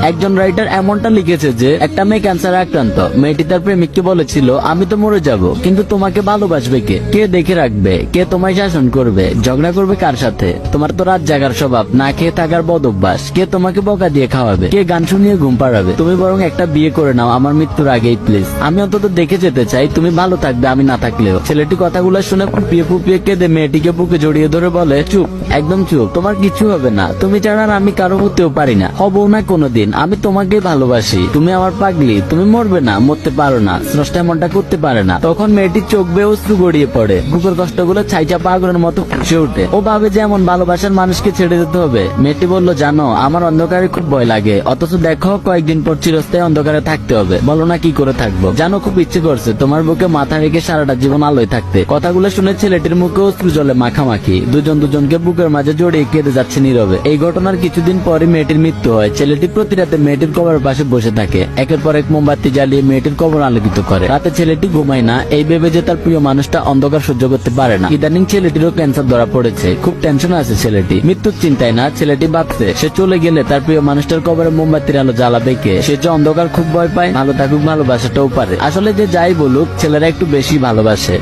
একজন রাইটার এমনটা লিখেছে যে একটা মেয়ে ক্যান্সারে আক্রান্ত। মেয়েটি তার প্রেমিককে বলেছিল, আমি তো মরে যাব, কিন্তু তোমাকে ভালোবাসবে কে? কে দেখে রাখবে? কে তোমায় শাসন করবে? ঝগড়া করবে কার সাথে? তোমার তো রাত জাগার স্বভাব, না খেয়ে থাকার বদ অভ্যাস। কে তোমাকে বকা দিয়ে খাওয়াবে? কে গান শুনিয়ে ঘুম পাড়াবে? তুমি বরং একটা বিয়ে করে নাও আমার মৃত্যুর আগেই প্লিজ। আমি অন্তত দেখে যেতে চাই তুমি ভালো থাকবে আমি না থাকলেও। ছেলেটি কথাগুলো শুনে ফুপিয়ে ফুপিয়ে কেঁদে মেয়েটিকে বুকে জড়িয়ে ধরে বলে, চুপ, একদম চুপ, তোমার কিছু হবে না। তুমি ছাড়া আর আমি কারো হতেও পারি না, হবো না কোনোদিন। আমি তোমাকেই ভালোবাসি, তুমি আমার পাগলি। তুমি মরবে না, মরতে পারো না, স্রষ্টা এমনটা করতে পারে না। তখন মেয়েটির চোখ বেয়ে অশ্রু গড়িয়ে পড়ে, বুকের কষ্টগুলো ছাইচা পাগলের মতো ফুঁসে ওঠে। ও ভাবে যে এমন ভালোবাসার মানুষকে ছেড়ে দিতে হবে। মেয়েটি বলল, জানো আমার অন্ধকারে খুব ভয় লাগে, অথচ দেখো কয়েকদিন পর চিরস্থায়ী অন্ধকারে থাকতে হবে। বলো না কি করে থাকবো? জানো খুব ইচ্ছে করছে তোমার বুকে মাথা রেখে সারাটা জীবন আলোয় থাকতে। কথাগুলো শুনে ছেলেটির মুখে অশ্রু জলে মাখামাখি, দুজন দুজনকে বুকের মাঝে জড়িয়ে কেঁদে যাচ্ছে নীরবে। এই ঘটনার কিছুদিন পরে মেয়েটির মৃত্যু হয়। ছেলেটি প্রতি রাতে মেয়েটির কবরের পাশে বসে থাকে, একের পর এক মোমবাতি জ্বালিয়ে মেয়েটির কবর আলোকিত করে। রাতে ছেলেটি ঘুমায় না, এই ভেবে যে তার প্রিয় মানুষটা অন্ধকার সহ্য করতে পারে না। ইদানিং ছেলেটিরও ক্যান্সার ধরা পড়েছে, খুব টেনশন আছে ছেলেটি। মৃত্যুর চিন্তায় না, ছেলেটি ভাবছে সে চলে গেলে তার প্রিয় মানুষটার কবরে মোমবাতির আলো জ্বালাবে কে? সে যে অন্ধকার খুব ভয় পায়, ভালো থাকুক ভালোবাসাটাও পারে। আসলে যে যাই বলুক, ছেলেরা একটু বেশি ভালোবাসে।